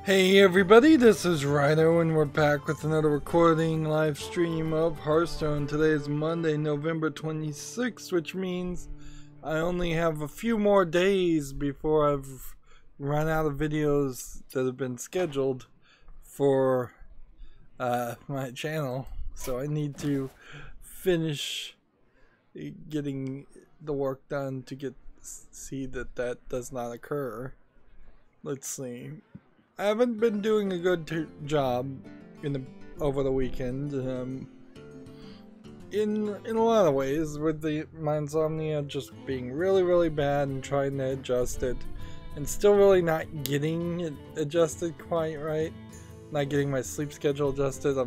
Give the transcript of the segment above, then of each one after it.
Hey everybody, this is Rydo and we're back with another recording live stream of Hearthstone. Today is Monday, November 26th, which means I only have a few more days before I've run out of videos that have been scheduled for my channel. So I need to finish getting the work done to see that that does not occur. Let's see. I haven't been doing a good job over the weekend. In a lot of ways, with my insomnia just being really bad and trying to adjust it, and still really not getting it adjusted quite right. Not getting my sleep schedule adjusted.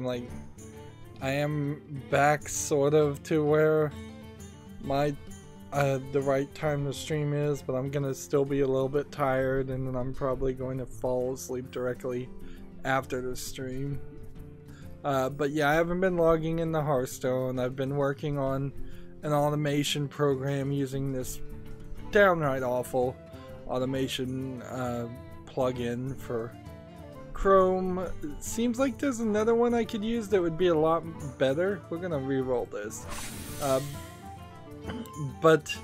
I am back sort of to where the right time to stream is, but I'm gonna still be a little bit tired, and then I'm probably going to fall asleep directly after the stream. But yeah, I haven't been logging into Hearthstone. I've been working on an automation program using this downright awful automation plugin for Chrome. It seems like there's another one I could use that would be a lot better. We're gonna re-roll this. But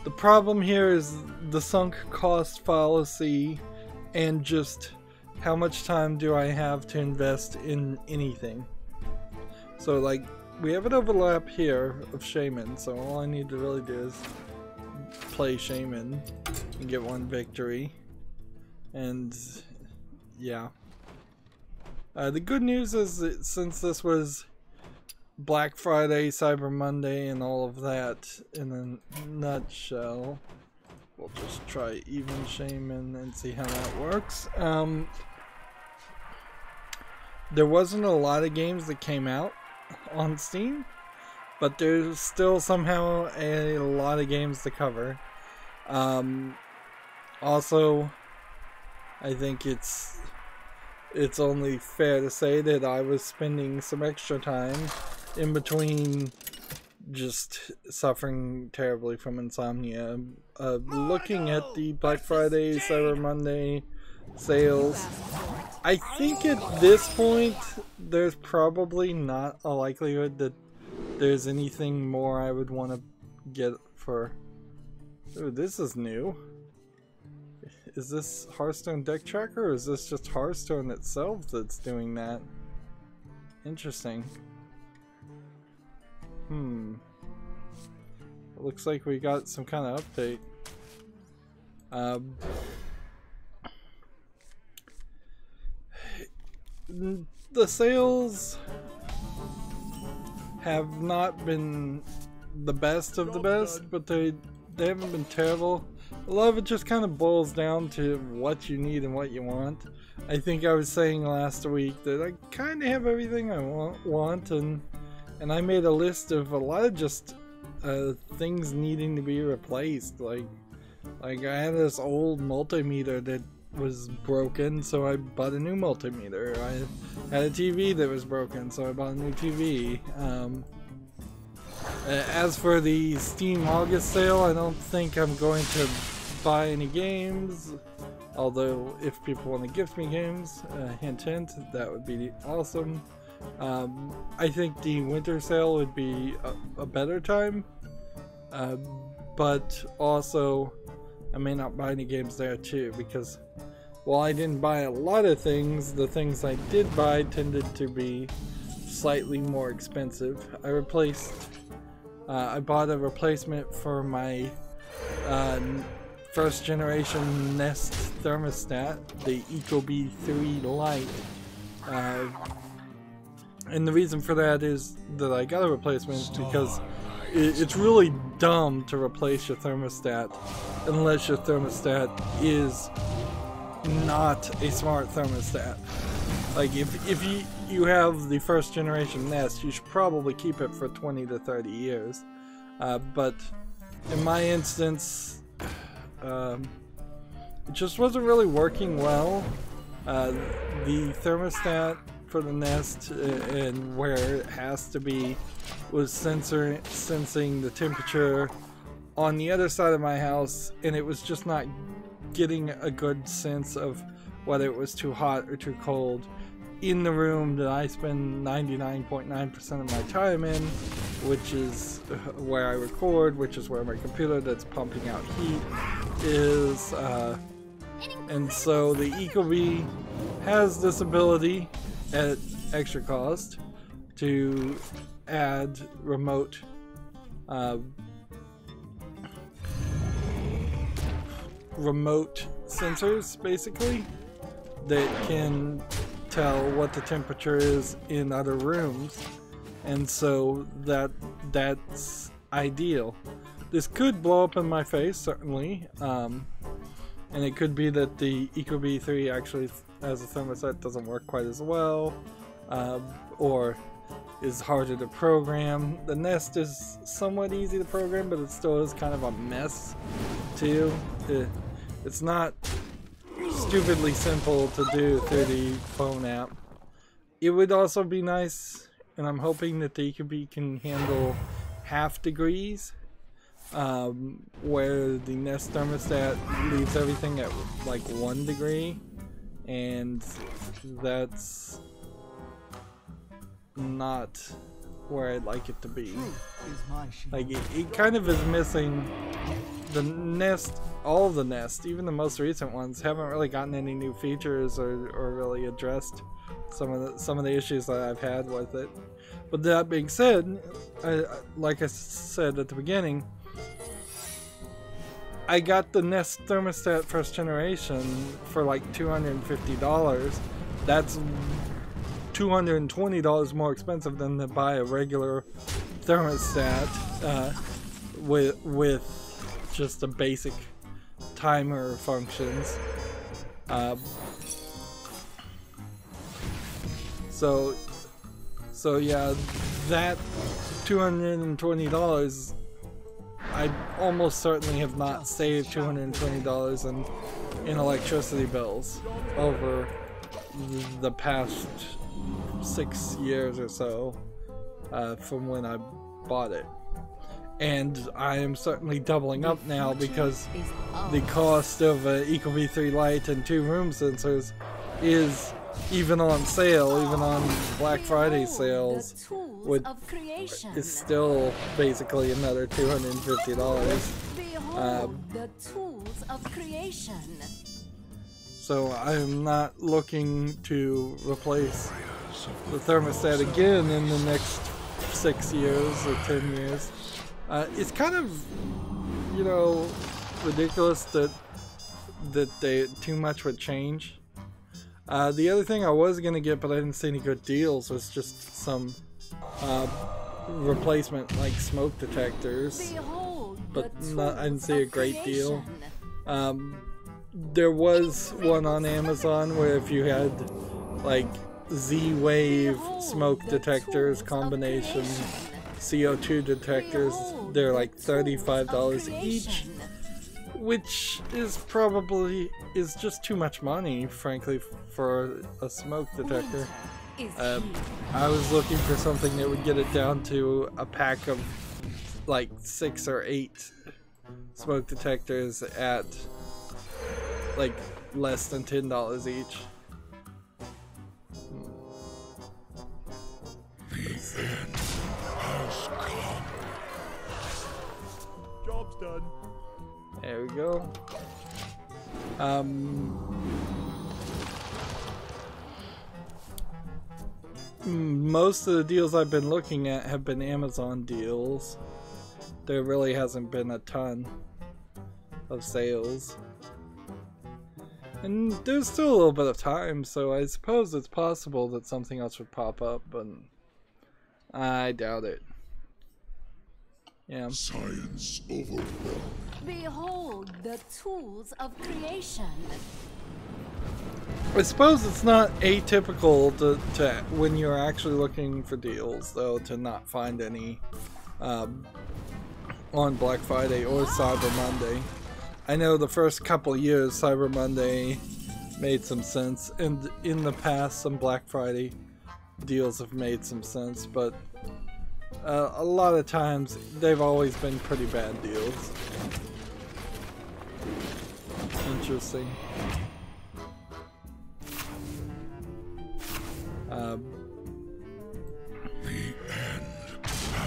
the problem here is the sunk cost fallacy and just how much time do I have to invest in anything. So like, we have an overlap here of Shaman, so all I need to really do is play Shaman and get one victory. And yeah. The good news is that since this was Black Friday, Cyber Monday, and all of that in a nutshell, we'll just try even Shaman and see how that works. There wasn't a lot of games that came out on Steam, but there's still somehow a lot of games to cover. Also, I think it's only fair to say that I was spending some extra time in between just suffering terribly from insomnia, looking at the Black Friday, Cyber Monday sales. I think at this point there's probably not a likelihood that there's anything more I would want to get for... Ooh, this is new. Is this Hearthstone deck tracker, or is this just Hearthstone itself that's doing that? Interesting. It looks like we got some kind of update. The sales have not been the best of the best, but they haven't been terrible. A lot of it just kind of boils down to what you need and what you want. I think I was saying last week that I kind of have everything I want, and I made a list of a lot of just things needing to be replaced. Like I had this old multimeter that was broken, so I bought a new multimeter. I had a TV that was broken, so I bought a new TV. As for the Steam August sale, I don't think I'm going to buy any games. Although, if people want to gift me games, hint hint, that would be awesome. I think the winter sale would be a better time, but also I may not buy any games there too, because while I didn't buy a lot of things, the things I did buy tended to be slightly more expensive. I bought a replacement for my first generation Nest thermostat, the Ecobee 3 Lite. And the reason for that is that I got a replacement because it's really dumb to replace your thermostat unless your thermostat is not a smart thermostat. Like if you have the first generation Nest, you should probably keep it for 20 to 30 years. But in my instance, it just wasn't really working well. The thermostat for the Nest and where it has to be was sensing the temperature on the other side of my house, and it was just not getting a good sense of whether it was too hot or too cold, in the room that I spend 99.9% of my time in, which is where I record, which is where my computer that's pumping out heat is. And so the Ecobee has this ability at extra cost to add remote sensors, basically, that can tell what the temperature is in other rooms, and so that's ideal. This could blow up in my face, certainly, and it could be that the Ecobee 3 actually, as a thermostat, doesn't work quite as well, or is harder to program. The Nest is somewhat easy to program, but it still is kind of a mess too. It's not stupidly simple to do through the phone app. It would also be nice, and I'm hoping that the Ecobee can handle half degrees, where the Nest thermostat leaves everything at like 1 degree, and that's not where I'd like it to be. Like it kind of is missing the Nest. All of the Nest, even the most recent ones, haven't really gotten any new features or really addressed some of the issues that I've had with it. But that being said, like I said at the beginning, I got the Nest thermostat first generation for like $250. That's $220 more expensive than to buy a regular thermostat with just a basic timer functions. So yeah, that $220, I almost certainly have not saved $220 in electricity bills over the past 6 years or so from when I bought it. And I am certainly doubling up now because the cost of an Ecobee 3 Lite and 2 room sensors is even on sale, even on Black Friday sales, is still basically another $250. So I'm not looking to replace the thermostat again in the next 6 years or 10 years. It's kind of, you know, ridiculous that too much would change. The other thing I was gonna get, but I didn't see any good deals, was just some replacement like smoke detectors, but I didn't see a great deal. There was one on Amazon where if you had like Z-Wave smoke detectors combination CO2 detectors, they're like $35 each, which is just too much money, frankly, for a smoke detector. I was looking for something that would get it down to a pack of like 6 or 8 smoke detectors at like less than $10 each. Job's done. There we go. Most of the deals I've been looking at have been Amazon deals. There really hasn't been a ton of sales. And there's still a little bit of time, so I suppose it's possible that something else would pop up, but I doubt it. Yeah. Science overwhelmed. Behold the tools of creation. I suppose it's not atypical to when you're actually looking for deals, though, to not find any on Black Friday or Cyber Monday. I know the first couple years Cyber Monday made some sense, and in the past some Black Friday deals have made some sense, but a lot of times they've always been pretty bad deals. Interesting.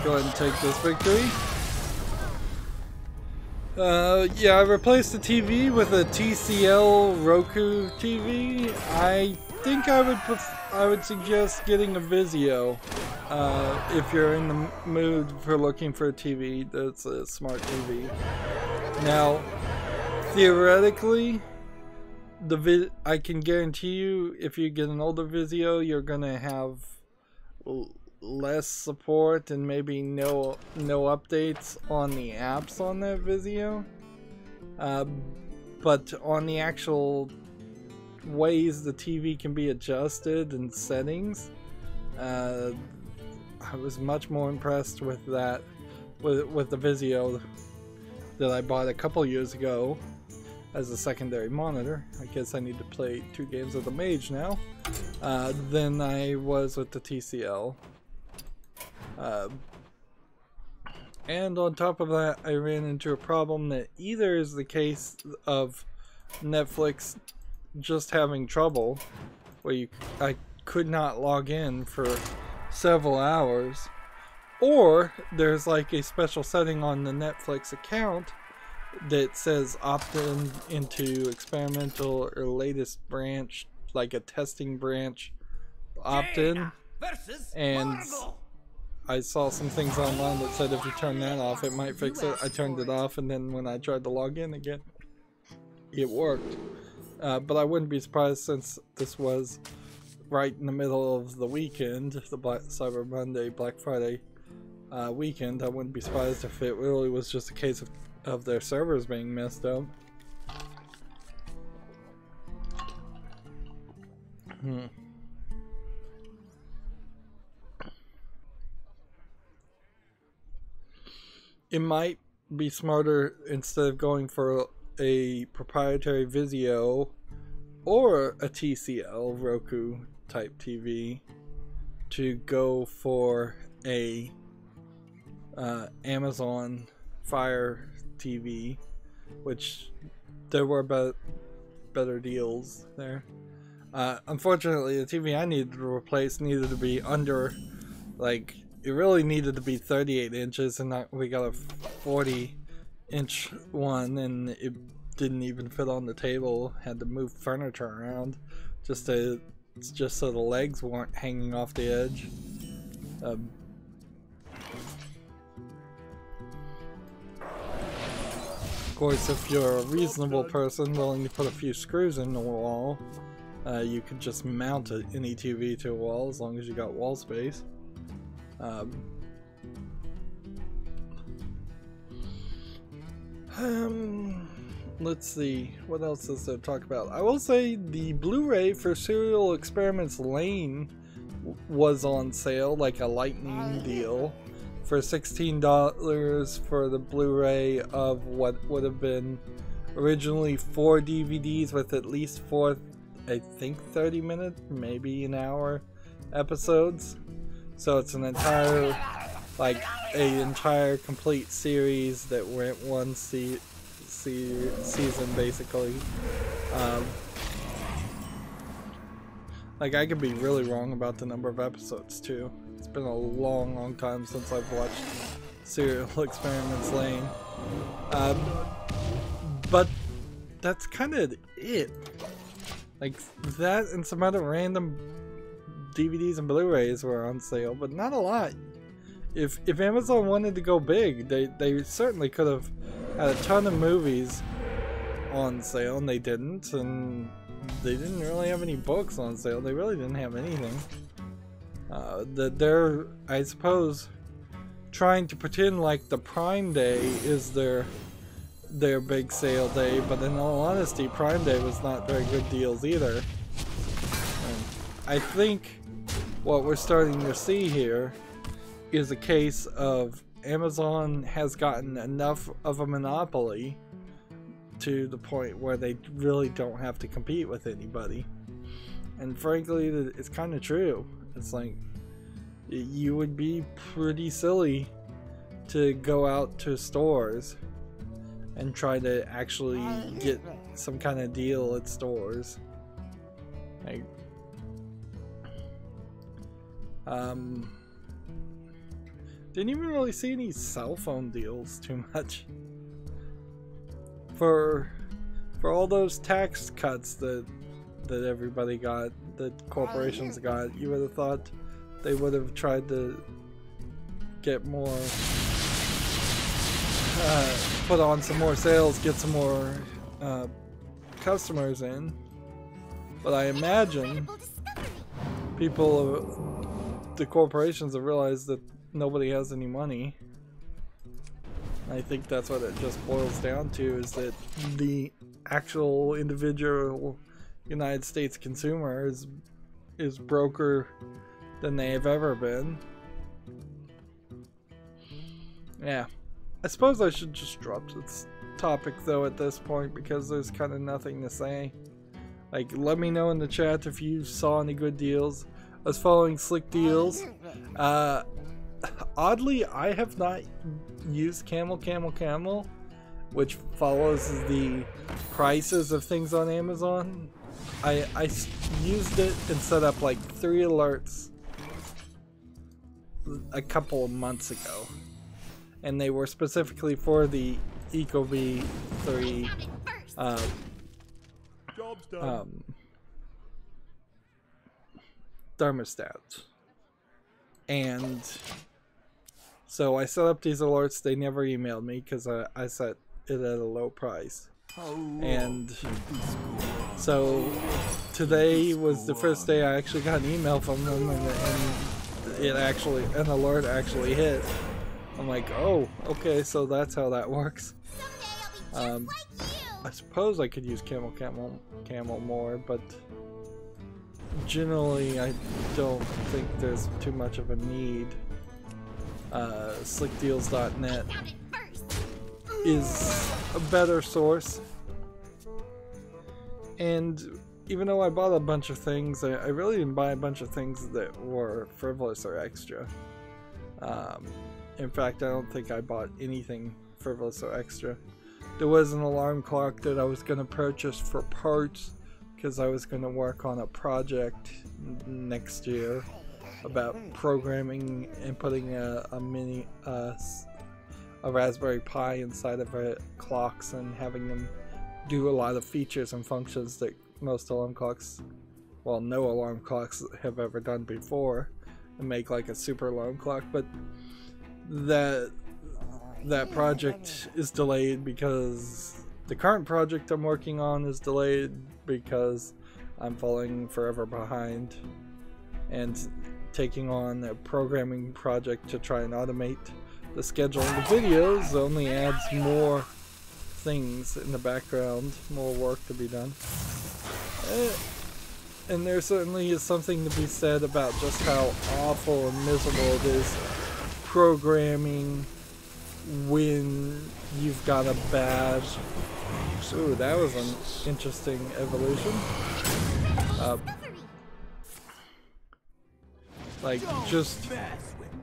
Go ahead and take this victory. Yeah, I replaced the TV with a TCL Roku TV. I think I would suggest getting a Vizio if you're in the mood for looking for a TV that's a smart TV. Now, theoretically, I can guarantee you, if you get an older Vizio, you're gonna have less support and maybe no updates on the apps on that Vizio. But on the actual ways the TV can be adjusted and settings, I was much more impressed with that, with the Vizio that I bought a couple years ago as a secondary monitor. I guess I need to play 2 games of the Mage now, than I was with the TCL. And on top of that, I ran into a problem that either is the case of Netflix just having trouble, where I could not log in for several hours, or there's like a special setting on the Netflix account that says opt in into experimental or latest branch, like a testing branch opt in, and I saw some things online that said if you turn that off it might fix it. I turned it off, and then when I tried to log in again, it worked. But I wouldn't be surprised, since this was right in the middle of the weekend, the Cyber Monday, Black Friday weekend. I wouldn't be surprised if it really was just a case of their servers being messed up. It might be smarter, instead of going for a proprietary Vizio or a TCL Roku type TV, to go for a Amazon Fire TV, which there were better deals there. Unfortunately, the TV I needed to replace needed to be under, like, it really needed to be 38 inches, and we got a 40-inch one, and it didn't even fit on the table. Had to move furniture around just so the legs weren't hanging off the edge. Of course, if you're a reasonable person willing to put a few screws in the wall, you could just mount any TV to a wall as long as you got wall space. Let's see, what else is there to talk about? I will say the Blu-ray for Serial Experiments Lane was on sale, like a lightning deal, for $16 for the Blu-ray of what would have been originally 4 DVDs with at least 4, I think 30-minute, maybe an hour episodes. So it's an entire, like, entire complete series that went one season basically. Like, I could be really wrong about the number of episodes too. It's been a long time since I've watched Serial Experiments Lane. But that's kind of it. Like, that and some other random DVDs and Blu-rays were on sale, but not a lot. If Amazon wanted to go big, they certainly could have had a ton of movies on sale, and they didn't. And they didn't really have any books on sale. They really didn't have anything. They're, I suppose, trying to pretend like the Prime Day is their big sale day, but in all honesty, Prime Day was not very good deals either. And I think what we're starting to see here is a case of Amazon has gotten enough of a monopoly to the point where they really don't have to compete with anybody. And frankly, it's kind of true. It's like, you would be pretty silly to go out to stores and try to actually get some kind of deal at stores. Like, Didn't even really see any cell phone deals too much. For all those tax cuts that everybody got, that corporations got, you would have thought they would have tried to get more, put on some more sales, get some more customers in. But I imagine the corporations have realized that nobody has any money. I think that's what it just boils down to, is that the actual individual United States consumer is broker than they have ever been. Yeah, I suppose I should just drop this topic though at this point, because there's kind of nothing to say. Like, let me know in the chat if you saw any good deals. I was following Slick Deals. Oddly, I have not used Camel, which follows the prices of things on Amazon. I used it and set up like 3 alerts a couple of months ago, and they were specifically for the Ecobee 3 thermostat. And so I set up these alerts. They never emailed me because I set it at a low price. And so today was the first day I actually got an email from them, and an alert actually hit. I'm like, oh, okay, so that's how that works. I suppose I could use camel more, but generally I don't think there's too much of a need. Slickdeals.net is a better source, and even though I bought a bunch of things, I really didn't buy a bunch of things that were frivolous or extra. In fact, I don't think I bought anything frivolous or extra. There was an alarm clock that I was going to purchase for parts because I was going to work on a project next year about programming and putting a mini a Raspberry Pi inside of clocks and having them do a lot of features and functions that most alarm clocks, well, no alarm clocks have ever done before, and make like a super alarm clock. But that project is delayed because the current project I'm working on is delayed because I'm falling forever behind, and taking on a programming project to try and automate the scheduling of videos only adds more things in the background, more work to be done. And there certainly is something to be said about just how awful and miserable it is programming when you've got a bad... Ooh, that was an interesting evolution. Like, just...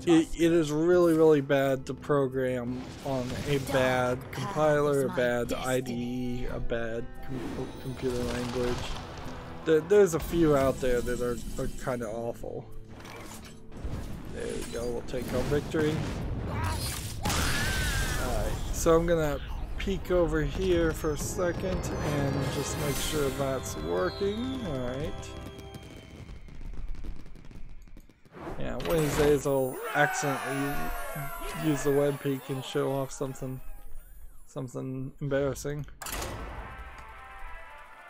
It is really, really bad to program on a bad compiler, a bad IDE, a bad computer language. There's a few out there that are kind of awful. There we go, we'll take our victory. Alright, so I'm gonna peek over here for a second and just make sure that's working. Alright. Yeah, one of these days I'll accidentally use the web peek and show off something embarrassing.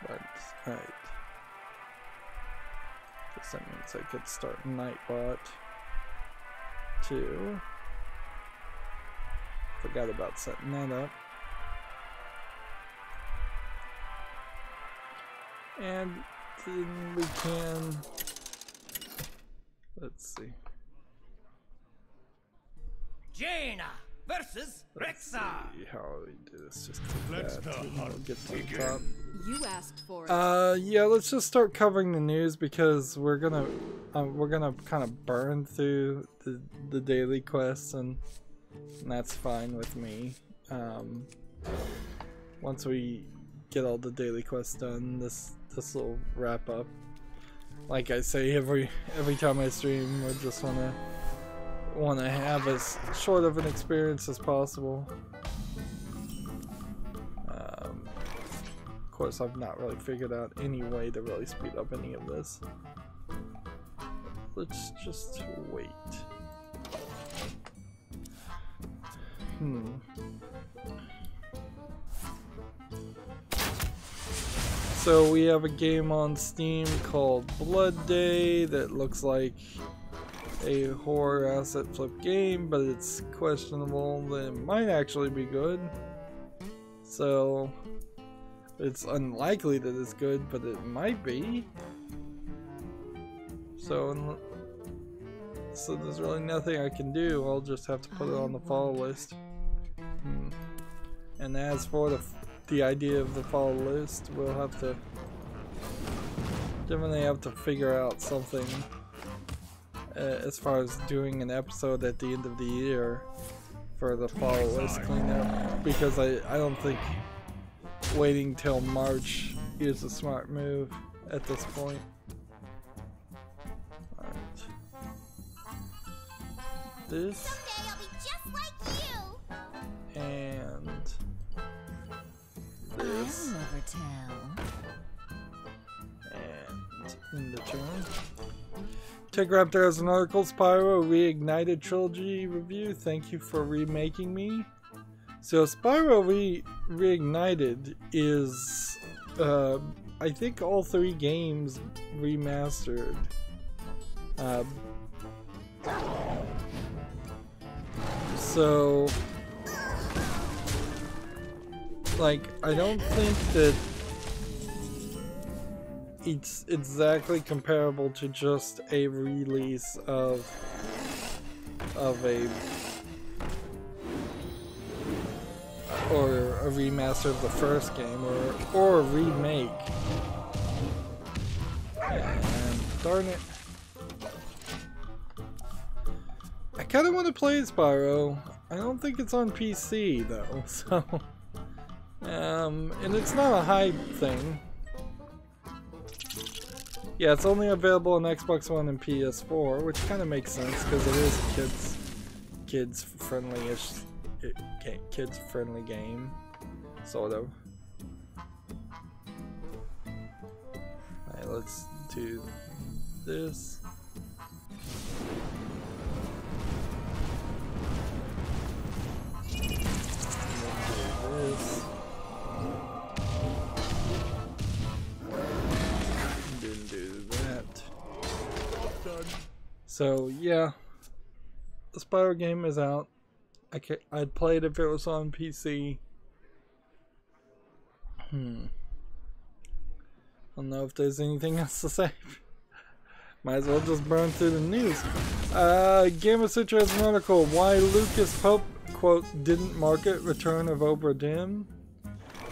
But, alright. Guess that means I could start Nightbot too. Forgot about setting that up. And then we can... Let's see. Jaina versus Rexa. See how we do this. Just click that and we'll get to the top. You asked for it. Yeah, let's just start covering the news because we're gonna kind of burn through the daily quests, and that's fine with me. Once we get all the daily quests done, this will wrap up. like I say every time I stream, I just wanna have as short of an experience as possible. Of course, I've not really figured out any way to really speed up any of this. Let's just wait. So we have a game on Steam called Blood Day that looks like a horror asset flip game, but it's questionable that it might actually be good. So it's unlikely that it's good, but it might be. So there's really nothing I can do. I'll just have to put it on the follow list. And as for the idea of the follow list, we'll have to definitely have to figure out something as far as doing an episode at the end of the year for the follow list cleanup, because I don't think waiting till March is a smart move at this point. Alright. This. Someday I'll be just like you. And I'll this. never tell. And in the turn. Tech Raptor has an article, Spyro Reignited Trilogy review. Thank you for remaking me. So Spyro Reignited is, I think, all 3 games remastered. So, like, I don't think that it's exactly comparable to just a release of a or a remaster of the first game, or a remake. And darn it, I kind of want to play Spyro. I don't think it's on PC though, so and it's not a high thing. Yeah, it's only available on Xbox One and PS4, which kind of makes sense because it is a kids-friendly-ish, kids-friendly game, sort of. Alright, let's do this. And then do this. Didn't do that. Done. So yeah, the Spyro game is out. I'd play it if it was on PC. I don't know if there's anything else to say. Might as well just burn through the news. Gamer Sutra has an article, why Lucas Pope, quote, didn't market Return of Obra Dinn.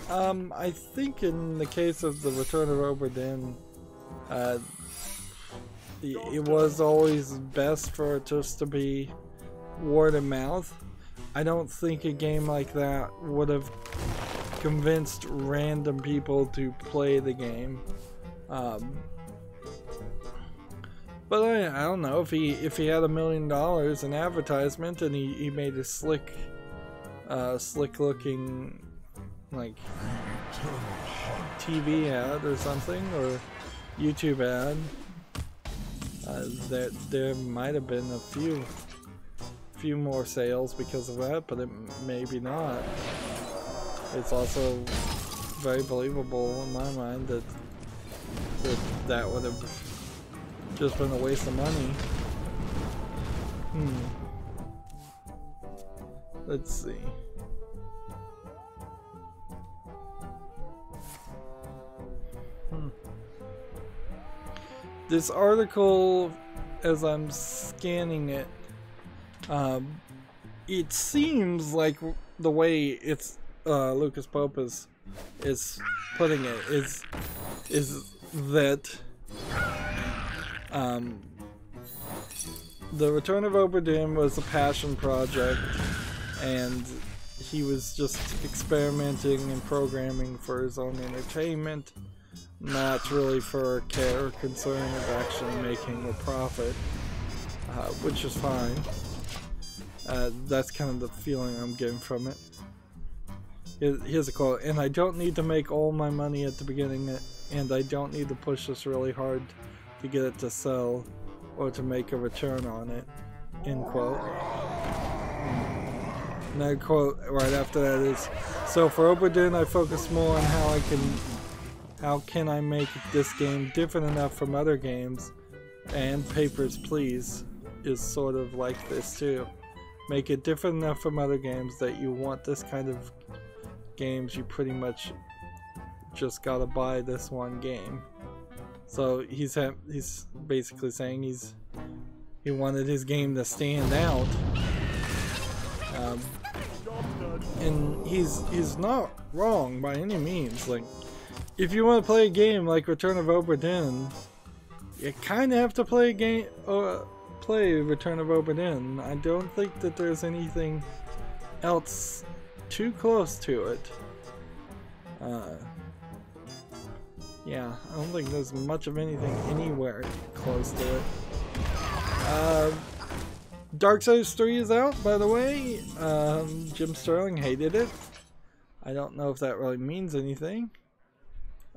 I think in the case of the Return of Obra Dinn, it was always best for it just to be word of mouth. I don't think a game like that would have convinced random people to play the game. But I don't know, if he had $1 million in advertisement and he made a slick looking like TV ad or something, or YouTube ad, there might have been a few more sales because of that, but it maybe not. It's also very believable in my mind that would have just been a waste of money. Let's see. This article, as I'm scanning it, it seems like the way it's Lucas Pope is putting it is that the Return of Obra Dinn was a passion project, and he was just experimenting and programming for his own entertainment. not really for care or concern of actually making a profit, which is fine. That's kind of the feeling I'm getting from it. Here's a quote: "And I don't need to make all my money at the beginning, and I don't need to push this really hard to get it to sell or to make a return on it." End quote. Another quote right after that is, "So for Oberdin, I focus more on how can I make this game different enough from other games, and Papers, Please is sort of like this too. Make it different enough from other games that you want this kind of games. You pretty much just gotta buy this one game." So he's basically saying he wanted his game to stand out, and he's not wrong by any means. Like, if you want to play a game like Return of Oberdin, you kind of have to play Return of Oberdin. I don't think that there's anything else too close to it. Yeah, I don't think there's much of anything anywhere close to it. Darksiders 3 is out, by the way. Jim Sterling hated it. I don't know if that really means anything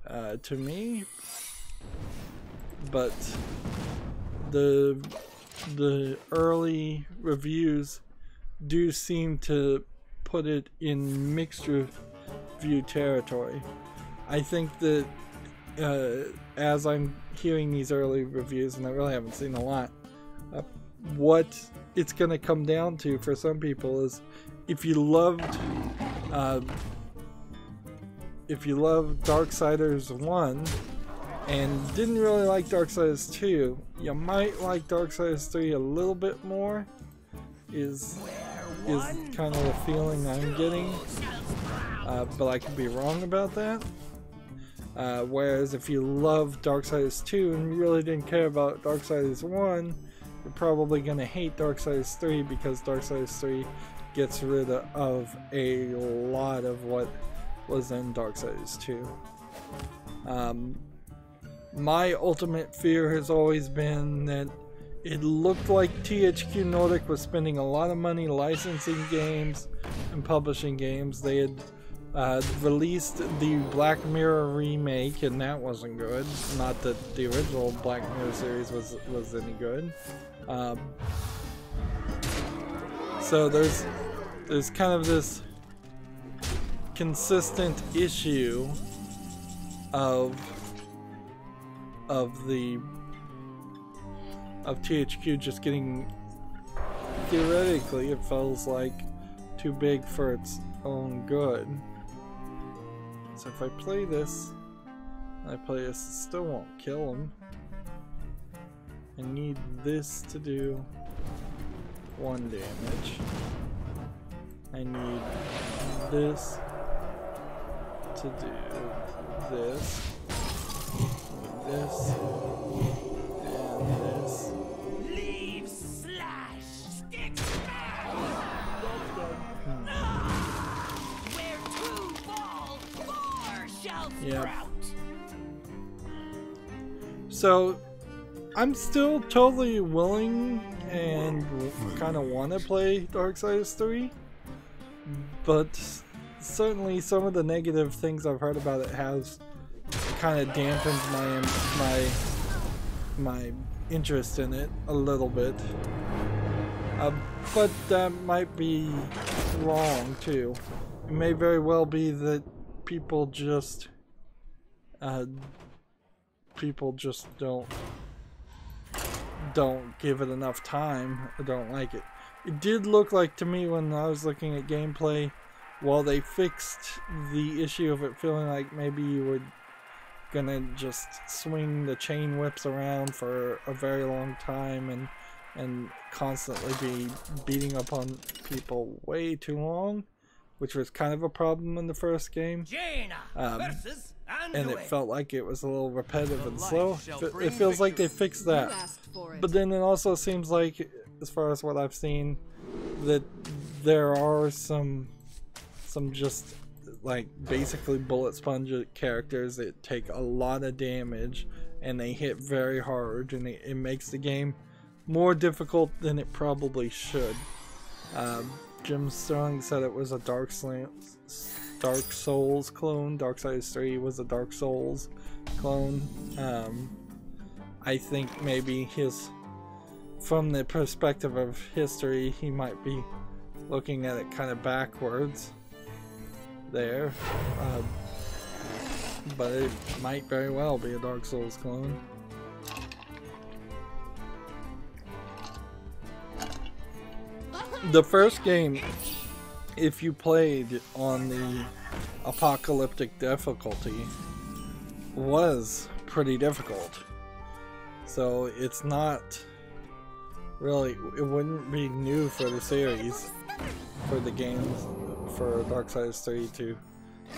to me, but the early reviews do seem to put it in mixed review territory. I think that as I'm hearing these early reviews, and I really haven't seen a lot, what it's going to come down to for some people is if you loved Darksiders 1 and didn't really like Darksiders 2, you might like Darksiders 3 a little bit more, is kind of the feeling I'm getting, but I could be wrong about that. Whereas if you love Darksiders 2 and really didn't care about Darksiders 1, you're probably going to hate Darksiders 3 because Darksiders 3 gets rid of a lot of what was in Darksiders 2. My ultimate fear has always been that it looked like THQ Nordic was spending a lot of money licensing games and publishing games. They had released the Black Mirror remake, and that wasn't good. Not that the original Black Mirror series was any good. So there's kind of this consistent issue of THQ just getting, theoretically it feels like, too big for its own good. So if I play this, it still won't kill him. I need this to do 1 damage. I need this to do this. I need this. And this. Leave slash stick smash. Where 2 fall, 4 shall sprout. So I'm still totally willing and kind of want to play Darksiders 3, but certainly some of the negative things I've heard about it has kind of dampened my interest in it a little bit. But that might be wrong too. It may very well be that people just don't give it enough time or don't like it. It did look like to me when I was looking at gameplay, while they fixed the issue of it feeling like maybe you were gonna just swing the chain whips around for a very long time and constantly be beating up on people way too long, which was kind of a problem in the first game. And it felt like it was a little repetitive and slow. It feels like they fixed that. But then it also seems like, as far as what I've seen, that there are some just like basically bullet sponge characters that take a lot of damage and they hit very hard, and it makes the game more difficult than it probably should. Jim Sterling said it was a Dark Souls clone. Darksiders 3 was a Dark Souls clone. I think maybe from the perspective of history, he might be looking at it kind of backwards there. But it might very well be a Dark Souls clone. The first game, if you played on the apocalyptic difficulty, was pretty difficult. So it's not really, it wouldn't be new for the series, for the games, for Darksiders 3 to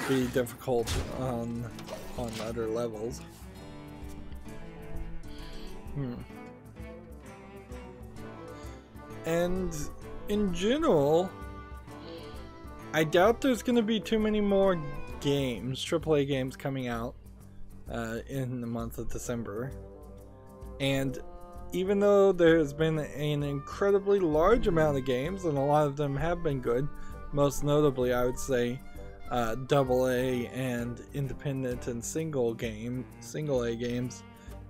be difficult on other levels. And in general, I doubt there's going to be too many more games, AAA games, coming out in the month of December. And even though there's been an incredibly large amount of games, and a lot of them have been good, most notably I would say AA and independent and single A games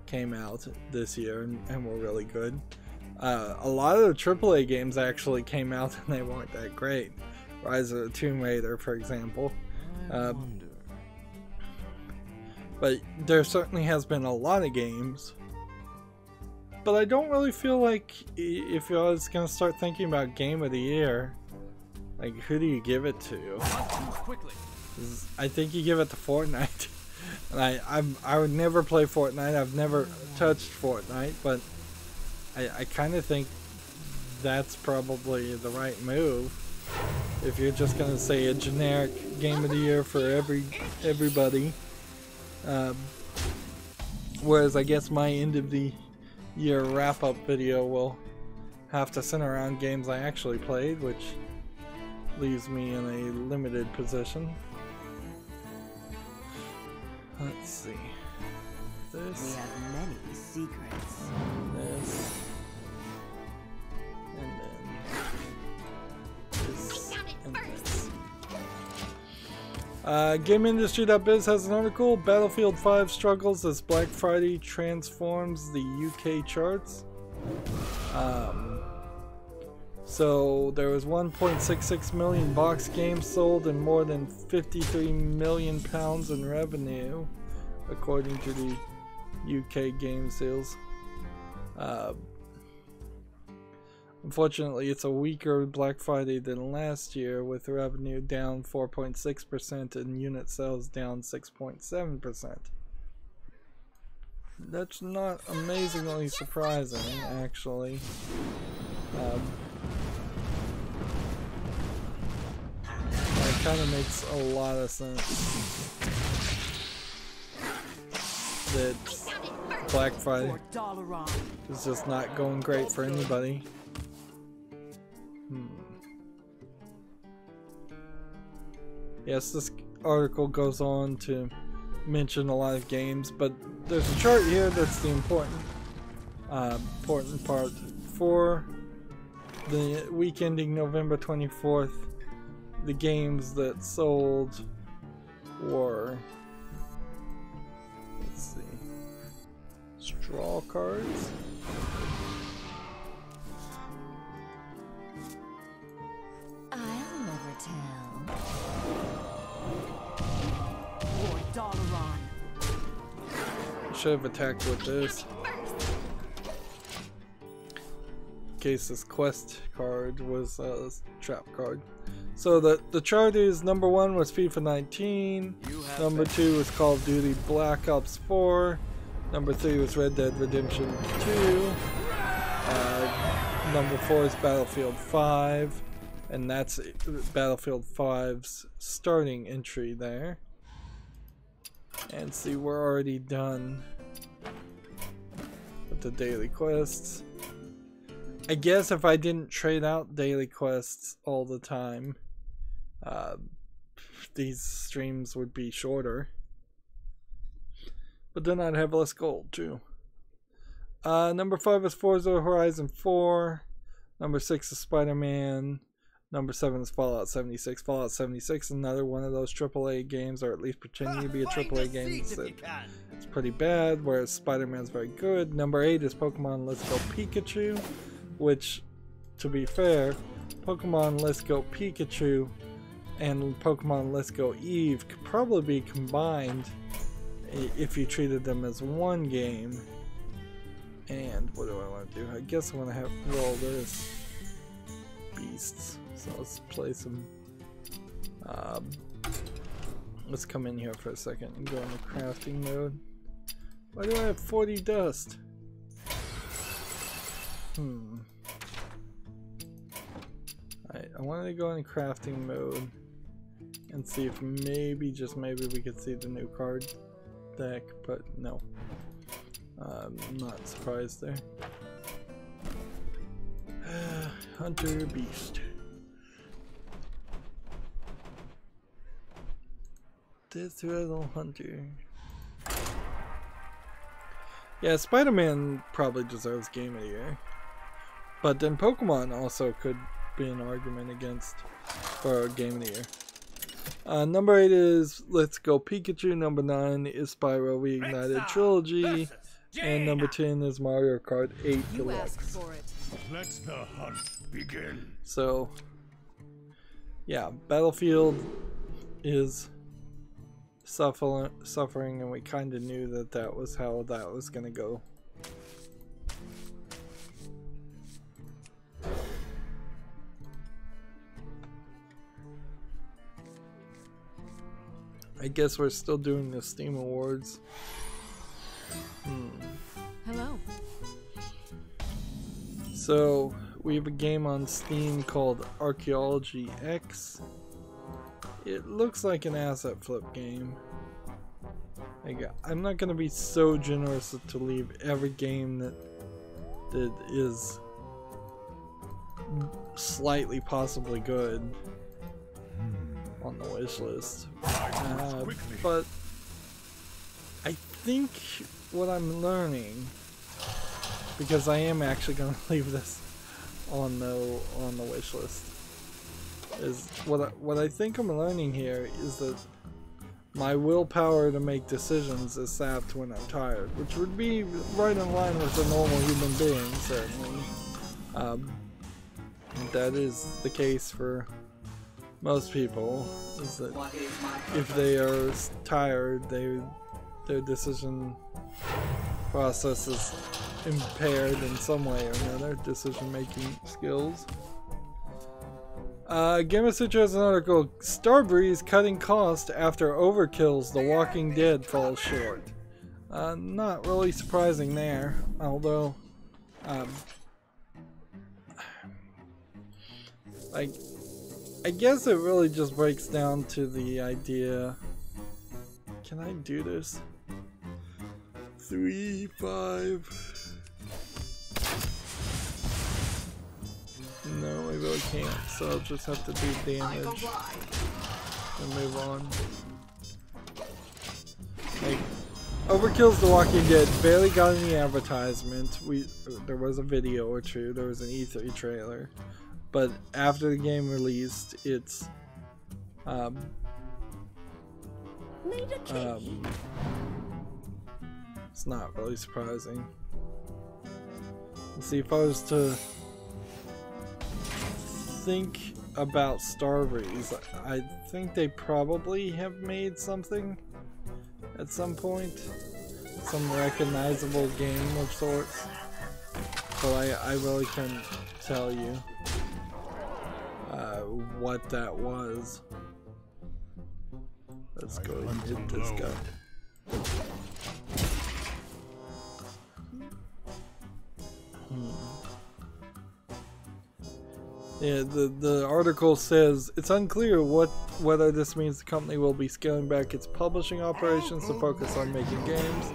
came out this year and were really good. A lot of the AAA games actually came out and they weren't that great. Rise of the Tomb Raider, for example. But there certainly has been a lot of games. But I don't really feel like if I was going to start thinking about Game of the Year, like, who do you give it to? I think you give it to Fortnite. And I would never play Fortnite. I've never touched Fortnite, but I kind of think that's probably the right move. If you're just going to say a generic Game of the Year for everybody. Whereas I guess my end of the year wrap-up video will have to center around games I actually played, which leaves me in a limited position. Let's see. This. We have many secrets. This. And then this. And this. GameIndustry.biz has an article. Battlefield 5 struggles as Black Friday transforms the UK charts. So there was 1.66 million box games sold and more than £53 million in revenue, according to the UK game sales. Unfortunately, it's a weaker Black Friday than last year, with revenue down 4.6% and unit sales down 6.7%. That's not amazingly surprising, actually. That kind of makes a lot of sense. That Black Friday is just not going great for anybody. Yes, this article goes on to mention a lot of games, but there's a chart here that's the important part. For the week ending November 24th, the games that sold were, let's see, straw cards. I'll never tell. Should have attacked with this. In case this quest card was a trap card. So the chart is: number 1 was FIFA 19, number 2 was Call of Duty Black Ops 4, number 3 was Red Dead Redemption 2, number 4 is Battlefield 5, and that's Battlefield 5's starting entry there. And see, we're already done with the daily quests. I guess if I didn't trade out daily quests all the time, these streams would be shorter. But then I'd have less gold too. Number 5 is Forza Horizon 4. Number 6 is Spider-Man. Number 7 is Fallout 76. Fallout 76 is another one of those AAA games, or at least pretending to be a AAA game. It's pretty bad, whereas Spider-Man's very good. Number 8 is Pokemon Let's Go Pikachu, which, to be fair, Pokemon Let's Go Pikachu and Pokemon Let's Go Eve could probably be combined if you treated them as one game. And what do I want to do? I guess I want to have roll this beasts. So let's play some. Let's come in here for a second and go into crafting mode. Why do I have 40 dust? Alright, I wanted to go into crafting mode and see if maybe, just maybe, we could see the new card deck, but no. I'm not surprised there. Hunter Beast. This little hunter. Yeah, Spider-Man probably deserves Game of the Year. But then Pokemon also could be an argument against for Game of the Year. Number 8 is Let's Go Pikachu. Number 9 is Spyro Reignited Trilogy. And number 10 is Mario Kart 8 Deluxe. Let the hunt begin. So, yeah, Battlefield is suffering, and we kind of knew that that was how that was going to go. I guess we're still doing the Steam Awards. Hello. So, we have a game on Steam called Archaeology X. It looks like an asset flip game. I'm not going to be so generous to leave every game that is slightly possibly good on the wish list. But I think what I'm learning, because I am actually going to leave this on the wish list, is what I think I'm learning here is that my willpower to make decisions is sapped when I'm tired, which would be right in line with a normal human being, certainly. That is the case for most people, is that if they are tired, their decision process is impaired in some way or another, decision-making skills. Gamer Sutra has an article, Starbreeze cutting cost after Overkill's The Walking Dead falls short. Not really surprising there, although, I guess it really just breaks down to the idea, can I do this? 3, 5... No, I really can't, so I'll just have to do damage and move on. Like, Overkill's The Walking Dead barely got any advertisement. There was a video or two, there was an E3 trailer, but after the game released, it's it's not really surprising. Let's see, if I was to think about Starbreeze, I think they probably have made something at some point, some recognizable game of sorts, but I really couldn't tell you what that was. Let's go and hit this guy. Yeah, the article says it's unclear whether this means the company will be scaling back its publishing operations to focus on making games.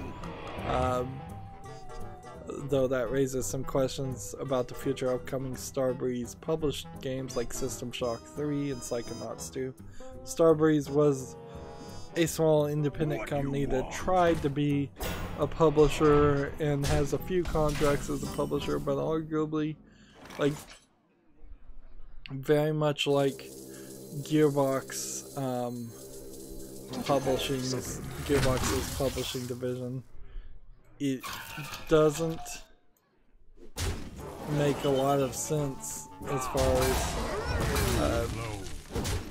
though that raises some questions about the future upcoming Starbreeze published games like System Shock 3 and Psychonauts 2. Starbreeze was a small independent company that tried to be a publisher and has a few contracts as a publisher, but arguably, like, very much like Gearbox's Gearbox's publishing division. It doesn't make a lot of sense as far as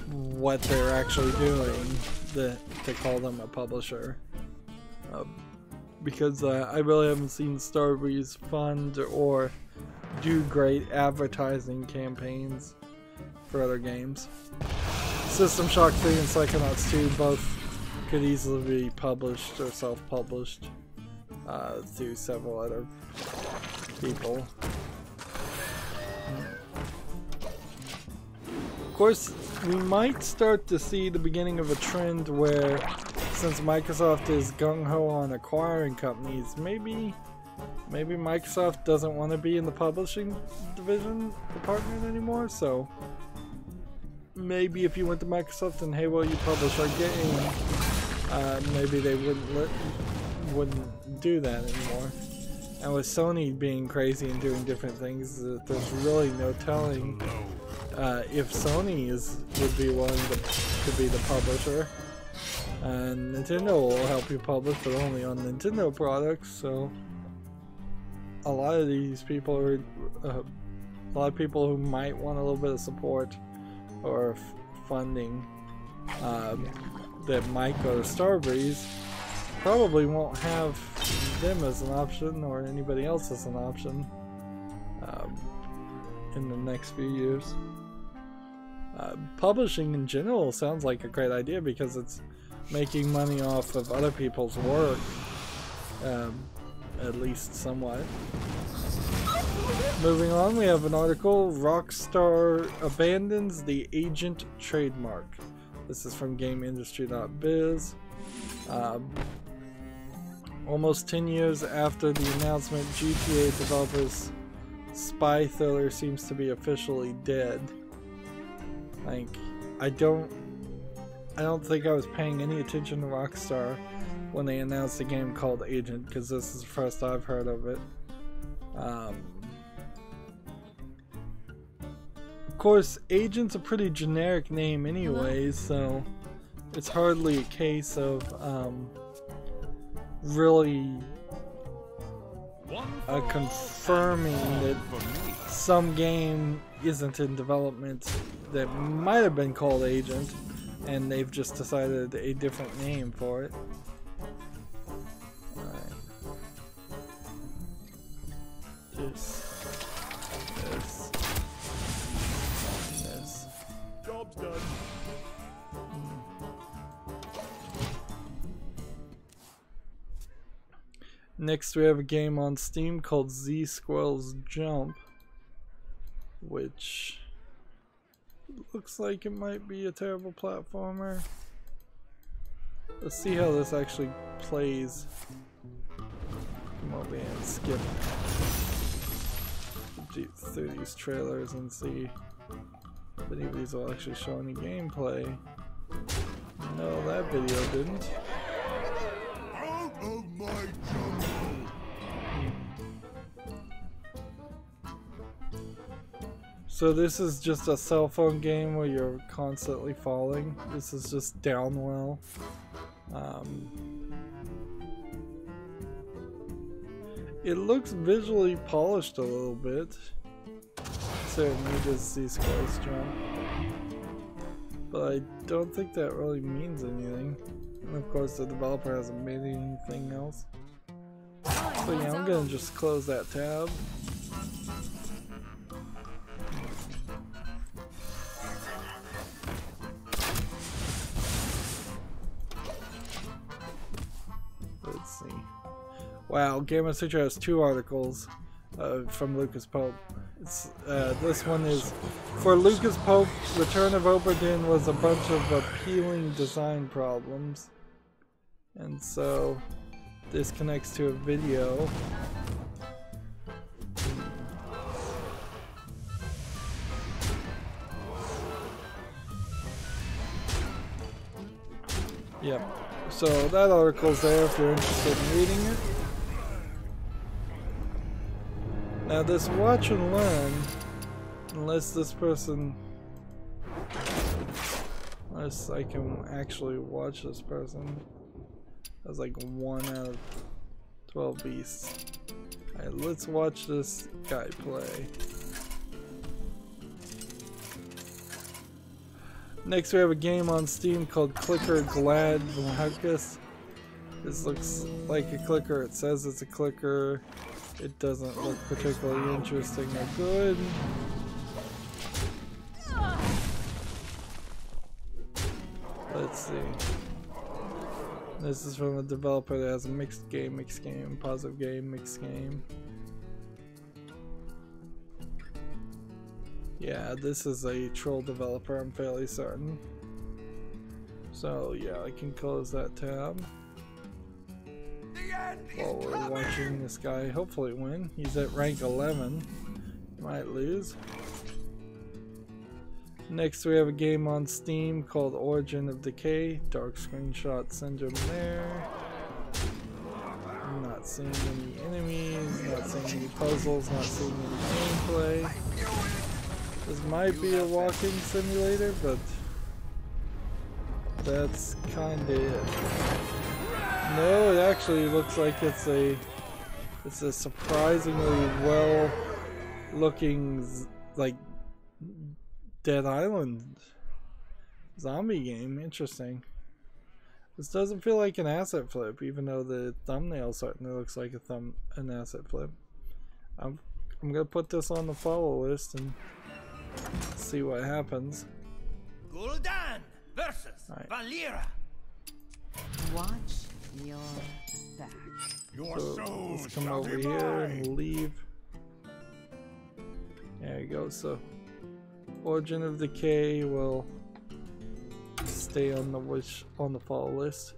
what they're actually doing to call them a publisher. Because I really haven't seen Starbreeze fund or do great advertising campaigns for other games. System Shock 3 and Psychonauts 2 both could easily be published or self-published through several other people. Of course, we might start to see the beginning of a trend where, since Microsoft is gung-ho on acquiring companies, maybe Microsoft doesn't want to be in the publishing division department anymore, so maybe if you went to Microsoft and, hey, well, you publish our game, maybe they wouldn't do that anymore. And with Sony being crazy and doing different things, there's really no telling if Sony would be willing to be the publisher. And Nintendo will help you publish, but only on Nintendo products. So a lot of these people are a lot of people who might want a little bit of support or funding that might go to Starbreeze probably won't have them as an option or anybody else as an option in the next few years. Publishing in general sounds like a great idea because it's making money off of other people's work, at least somewhat. Moving on, we have an article, Rockstar abandons the agent trademark. This is from GameIndustry.biz. Almost 10 years after the announcement, GTA developers' spy thriller seems to be officially dead. Like, I don't think I was paying any attention to Rockstar when they announced a game called Agent, because this is the first I've heard of it. Of course, Agent's a pretty generic name anyway, so it's hardly a case of really confirming that some game isn't in development that might have been called Agent and they've just decided a different name for it. Alright. This. Job's done. Next we have a game on Steam called Z-Squirrel's Jump, which looks like it might be a terrible platformer. Let's see how this actually plays. Come over here and skip through these trailers and see if any of these will actually show any gameplay. No, that video didn't. Out of my jungle! So this is just a cell phone game where you're constantly falling. This is just Downwell. It looks visually polished a little bit. Certainly does Z-Squirrel's Jump. But I don't think that really means anything. And of course the developer hasn't made anything else. So yeah, I'm gonna just close that tab. Let's see. Wow, Gamer Sutra has 2 articles from Lucas Pope. It's, this one is, for Lucas Pope, Return of Oberdin was a bunch of appealing design problems. And so this connects to a video Yep. So that article's there if you're interested in reading it. Now this watch and learn, unless this person, unless I can actually watch this person, that's like 1 out of 12 beasts. Alright, let's watch this guy play. Next we have a game on Steam called Clicker Glad Vlahakis. This looks like a clicker. It says it's a clicker. It doesn't look particularly interesting or good. Let's see. This is from a developer that has a mixed game, positive game, mixed game. Yeah, this is a troll developer, I'm fairly certain. So yeah, I can close that tab. While we're watching this guy hopefully win. He's at rank 11. Might lose. Next we have a game on Steam called Origin of Decay. Dark screenshot syndrome there. I'm not seeing any enemies, not seeing any puzzles, not seeing any gameplay. This might be a walking simulator, but that's kinda it. No, it actually looks like it's a surprisingly well looking like Dead Island zombie game. Interesting. This doesn't feel like an asset flip, even though the thumbnail certainly looks like an asset flip. I'm gonna put this on the follow list and see what happens. Gul'dan versus Valera. Watch your back. Your So soul let's come shall over be here mine. and leave. There you go. So Origin of Decay will stay on the follow list.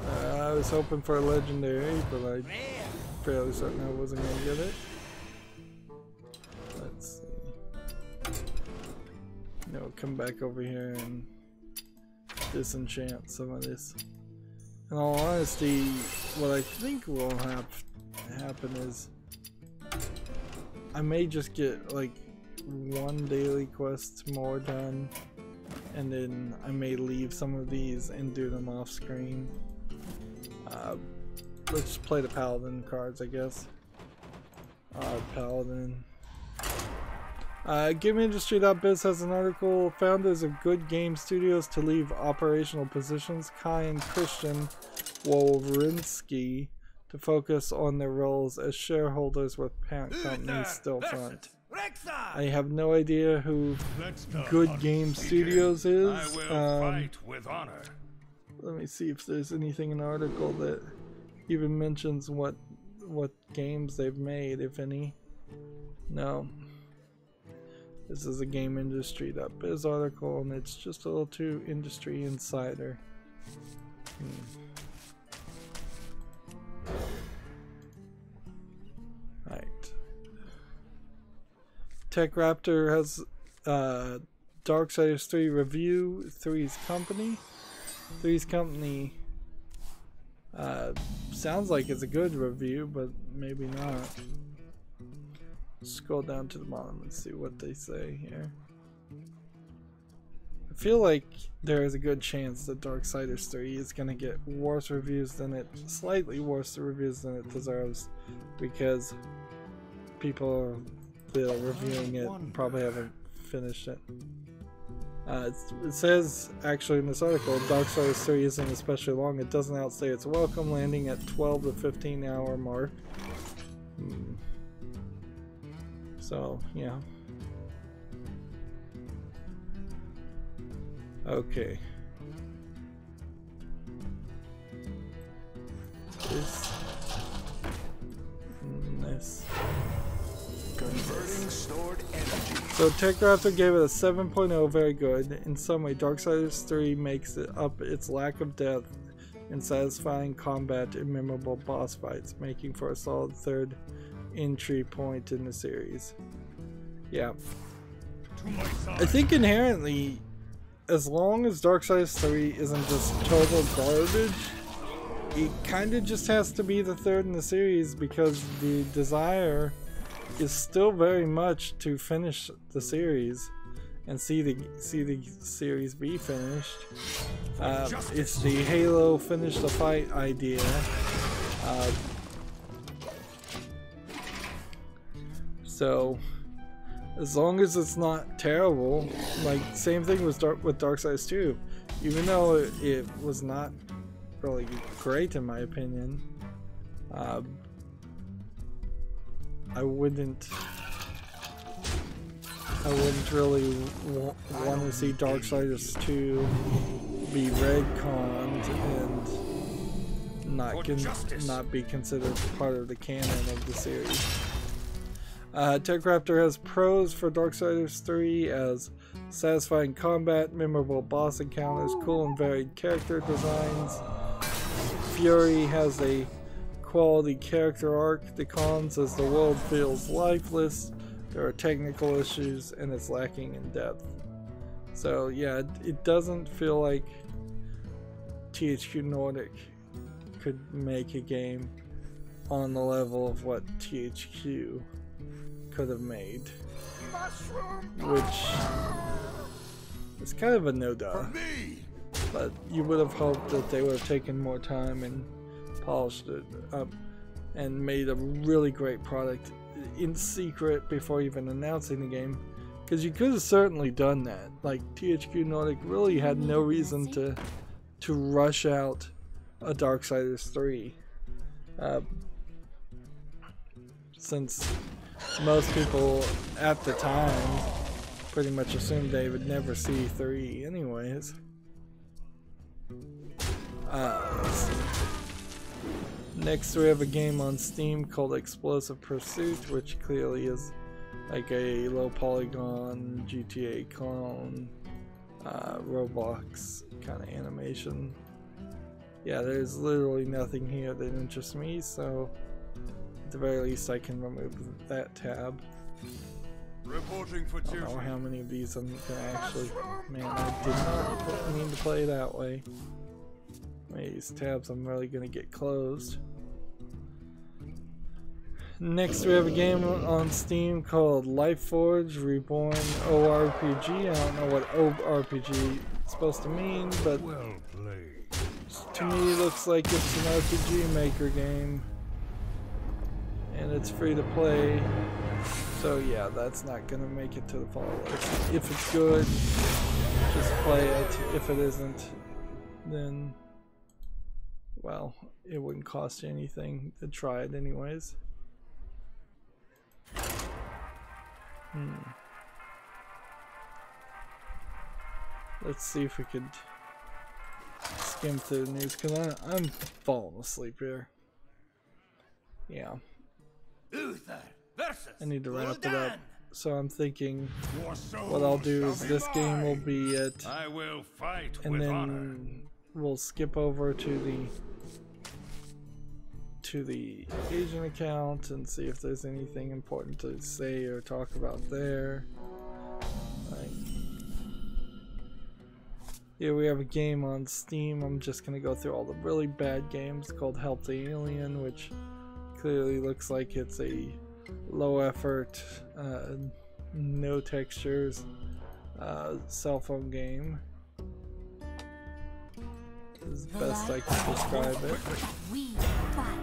I was hoping for a legendary, but I'm fairly certain I wasn't going to get it. Let's see. No, come back over here and disenchant some of this. In all honesty, what I think will happen is I may just get like 1 daily quest more done, and then I may leave some of these and do them off screen. Let's just play the Paladin cards, I guess. Paladin. GameIndustry.biz has an article, founders of good game studios to leave operational positions, Kai and Christian Wawrinski, to focus on their roles as shareholders with parent companies still front. I have no idea who Good Game Studios is. I will fight with honor. Let me see if there's anything in the article that even mentions what games they've made, if any. No. This is a GameIndustry.biz article, and it's just a little too industry insider. Right. TechRaptor has Darksiders 3 review. Three's Company. Three's Company sounds like it's a good review, but maybe not. Scroll down to the bottom and see what they say here. I feel like there is a good chance that Darksiders 3 is going to get worse reviews than slightly worse reviews than it deserves, because people that are reviewing it probably haven't finished it. It says actually in this article, Darksiders 3 isn't especially long. It doesn't outstay its welcome, landing at 12 to 15 hour mark. So, yeah. Okay. This. Converting stored energy. So TechRaptor gave it a 7.0, very good. In some way, Darksiders 3 makes it up its lack of depth and satisfying combat and memorable boss fights, making for a solid third entry point in the series. Yeah. To my side. I think inherently, as long as Darksiders 3 isn't just total garbage, it kind of just has to be the third in the series, because the desire is still very much to finish the series and see the series be finished. It's the Halo finish the fight idea. So as long as it's not terrible, like same thing with Darksiders 2, even though it was not really great in my opinion, I wouldn't really want to see Darksiders 2 be retconned and not be considered part of the canon of the series. TechRaptor has pros for Darksiders 3 as satisfying combat, memorable boss encounters, cool and varied character designs. Fury has a quality character arc. The cons as the world feels lifeless, there are technical issues, and it's lacking in depth. So yeah, it doesn't feel like THQ Nordic could make a game on the level of what THQ could have made, which is kind of a no-duh. But you would have hoped that they would have taken more time and polished it up and made a really great product in secret before even announcing the game, because you could have certainly done that. Like, THQ Nordic really had no reason to rush out a Darksiders 3, since most people at the time pretty much assumed they would never see 3 anyways. Let's see. Next we have a game on Steam called Explosive Pursuit, which clearly is like a low polygon GTA clone, Roblox kind of animation. Yeah, there's literally nothing here that interests me, so at the very least I can remove that tab. Reporting for I don't know how many of these I'm gonna actually... Man, I did not mean to play that way. These tabs I'm really gonna get closed. Next we have a game on Steam called Lifeforge Reborn ORPG. I don't know what ORPG is supposed to mean, but well played. to me it looks like it's an RPG Maker game. And it's free to play. So yeah, that's not gonna make it to the follow list. If it's good, just play it. If it isn't, then, well, it wouldn't cost you anything to try it anyways. Let's see if we could skim through the news, because I'm falling asleep here. Yeah. I need to wrap it up. So I'm thinking what I'll do is this game will be it, I will fight and with then honor. we'll skip over to the agent account and see if there's anything important to say or talk about there. Right. Here we have a game on Steam. I'm just gonna go through all the really bad games called Help the Alien, which clearly looks like it's a low effort, no textures, cell phone game. Is the best I can describe it. We fight.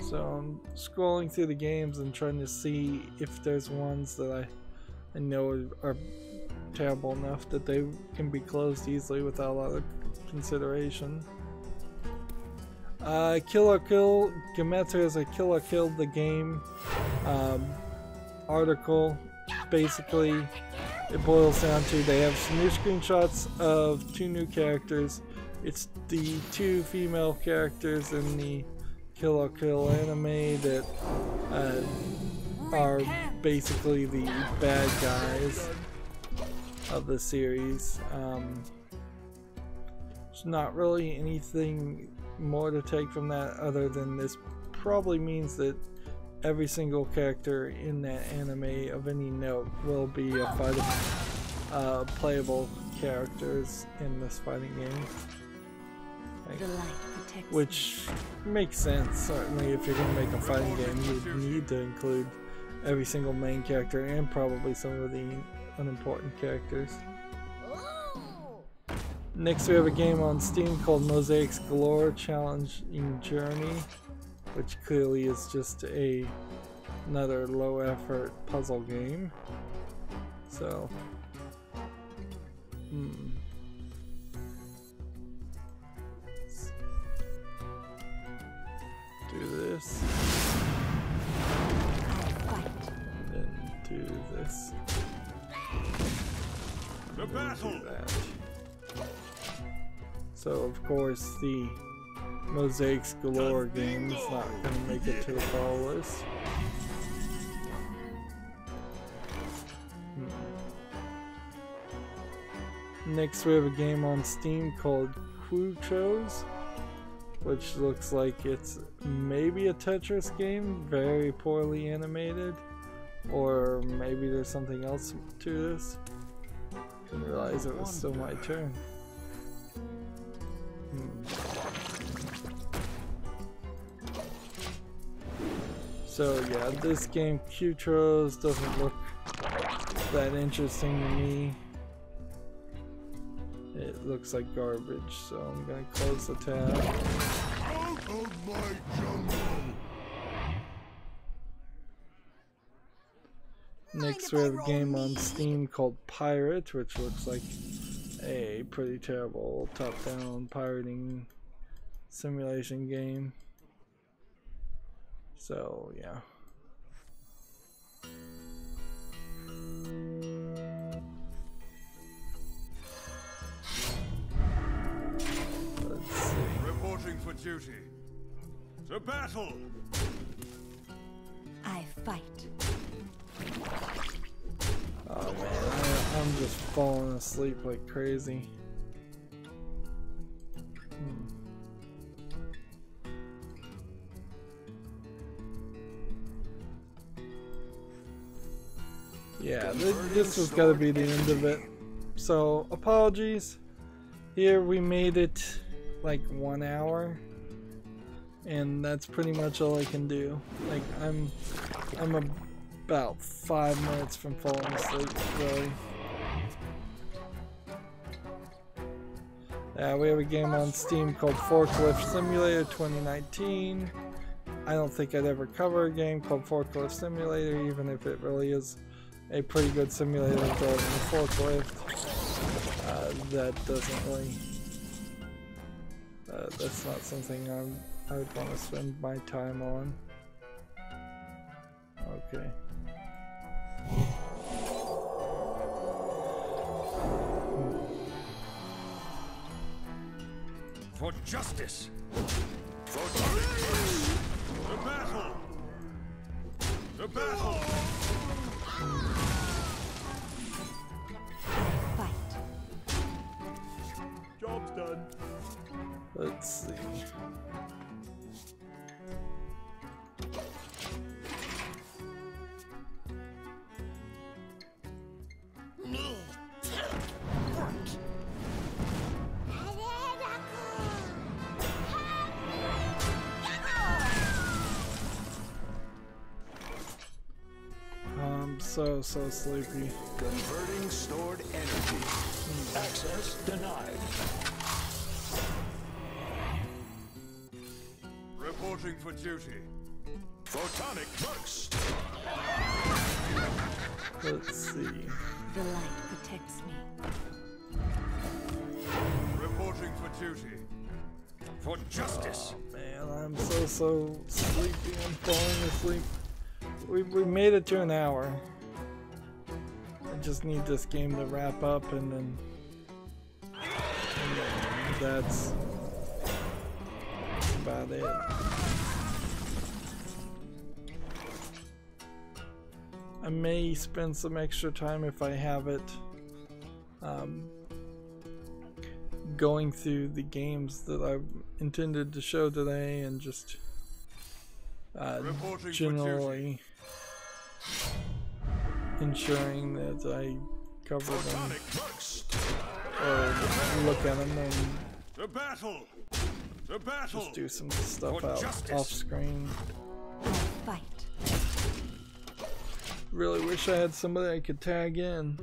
So I'm scrolling through the games and trying to see if there's ones that I know are terrible enough that they can be closed easily without a lot of consideration. Kill or Kill, Gematsu has a Kill or Kill the game article. Basically, it boils down to they have some new screenshots of 2 new characters. It's the 2 female characters in the Kill or Kill anime that are basically the bad guys of the series. There's not really anything more to take from that other than this probably means that every single character in that anime of any note will be a playable characters in this fighting game. Like, The light protects which makes sense. Certainly, if you're going to make a fighting game, you would need to include every single main character and probably some of the unimportant characters. Next, we have a game on Steam called Mosaics Galore Challenging Journey, which clearly is just another low-effort puzzle game. So, let's do this, and then do this. The battle. Do that. So of course the Mosaics Galore game is not going to make it to the call list. Next we have a game on Steam called Quchos, which looks like it's maybe a Tetris game, very poorly animated, or maybe there's something else to this. Didn't realize it was still my turn. So yeah, this game Quchos doesn't look that interesting to me. It looks like garbage, so I'm gonna close the tab. Out of my jungle. Next we have a game on Steam called Pirate, which looks like a pretty terrible top-down pirating simulation game. So yeah. Let's see. Reporting for duty. To battle. I fight. Oh man, I'm just falling asleep like crazy. Yeah, this has got to be the end of it. So, apologies. Here we made it like 1 hour, and that's pretty much all I can do. Like I'm about 5 minutes from falling asleep, really. We have a game on Steam called Forklift Simulator 2019. I don't think I'd ever cover a game called Forklift Simulator, even if it really is a pretty good simulator of driving a forklift. That doesn't really... that's not something I would want to spend my time on. Okay. For justice. For the battle. The battle. Fight. Job's done. Let's see. I'm so sleepy. Converting stored energy. Access denied. Reporting for duty. Photonic burst. Let's see. The light protects me. Reporting for duty. For justice. Oh, man, I'm so sleepy. I'm falling asleep. We made it to an hour. I just need this game to wrap up, and then that's about it. I may spend some extra time if I have it going through the games that I intended to show today, and just generally ensuring that I cover them or look at them and just do some stuff out off screen. Fight. Really wish I had somebody I could tag in.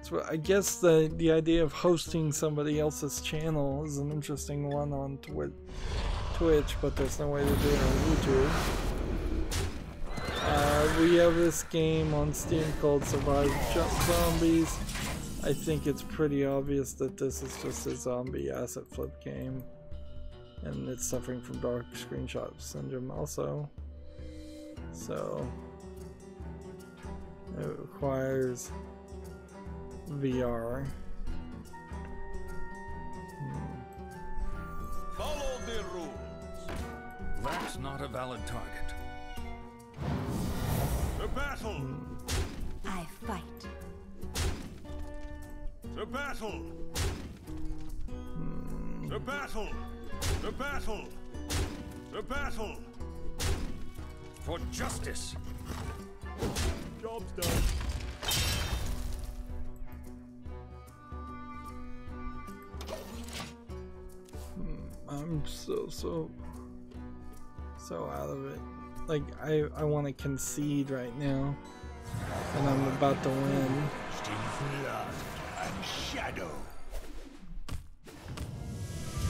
So I guess the idea of hosting somebody else's channel is an interesting one on Twitch, but there's no way to do it on YouTube. We have this game on Steam called Survive Zombies. I think it's pretty obvious that this is just a zombie asset flip game, and it's suffering from dark screenshot syndrome also. So it requires VR. Follow the rules. That's not a valid target. The battle. I fight. The battle. The battle. The battle. The battle. For justice. Job's done. I'm so out of it. Like I want to concede right now, and I'm about to win. Blood and shadow.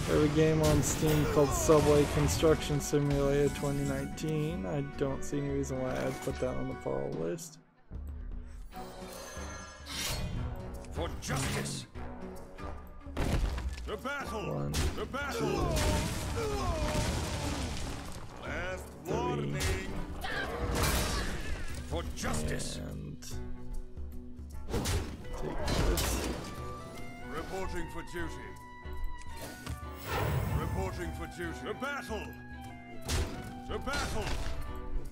We have a game on Steam called Subway Construction Simulator 2019. I don't see any reason why I'd put that on the follow list. For justice. The battle. One, the battle. Last warning. For justice. And take this. Reporting for duty. Reporting for duty. The battle. The battle.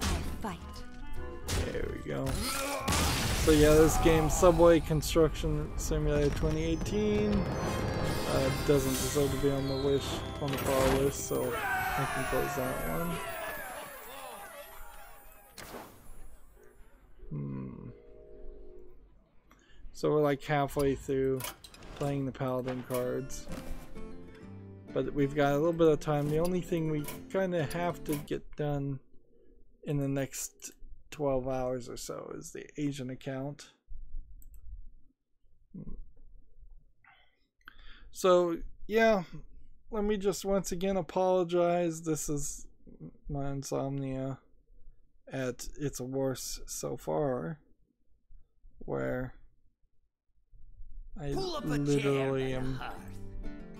I fight. There we go. So yeah, this game, Subway Construction Simulator 2018, doesn't deserve to be on the follow list, so I can close that one. So we're like halfway through playing the Paladin cards, but we've got a little bit of time. The only thing we kind of have to get done in the next 12 hours or so is the Asian account. So yeah, let me just once again apologize. This is my insomnia at its worst so far, where I literally am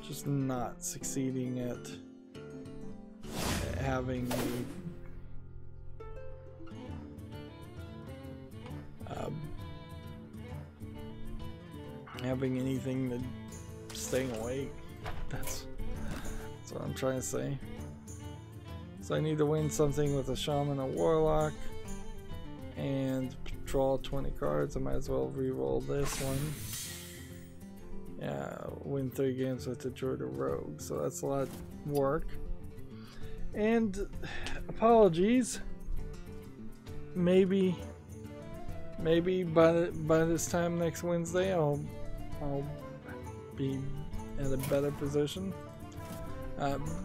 just not succeeding at having anything to staying awake. That's what I'm trying to say. So I need to win something with a shaman, a warlock, and draw 20 cards. I might as well re-roll this one. Yeah, win 3 games with the druid or rogue. So that's a lot of work. And apologies. Maybe by this time next Wednesday I'll be in a better position.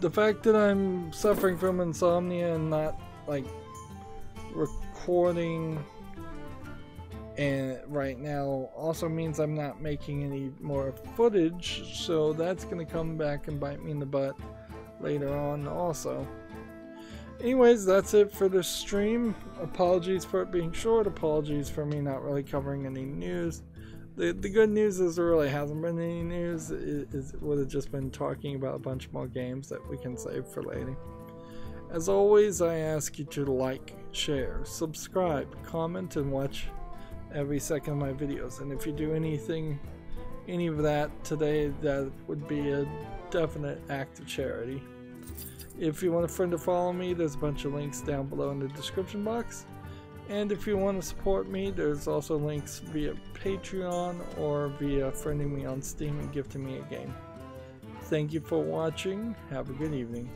The fact that I'm suffering from insomnia and not like recording and right now also means I'm not making any more footage, so that's gonna come back and bite me in the butt later on also. Anyways, that's it for this stream. Apologies for it being short. Apologies for me not really covering any news. The good news is there really hasn't been any news. It would have just been talking about a bunch more games that we can save for later. As always, I ask you to like, share, subscribe, comment, and watch every second of my videos. And if you do any of that today, that would be a definite act of charity. If you want a friend to follow me, there's a bunch of links down below in the description box. And if you want to support me, there's also links via Patreon or via friending me on Steam and gifting me a game. Thank you for watching. Have a good evening.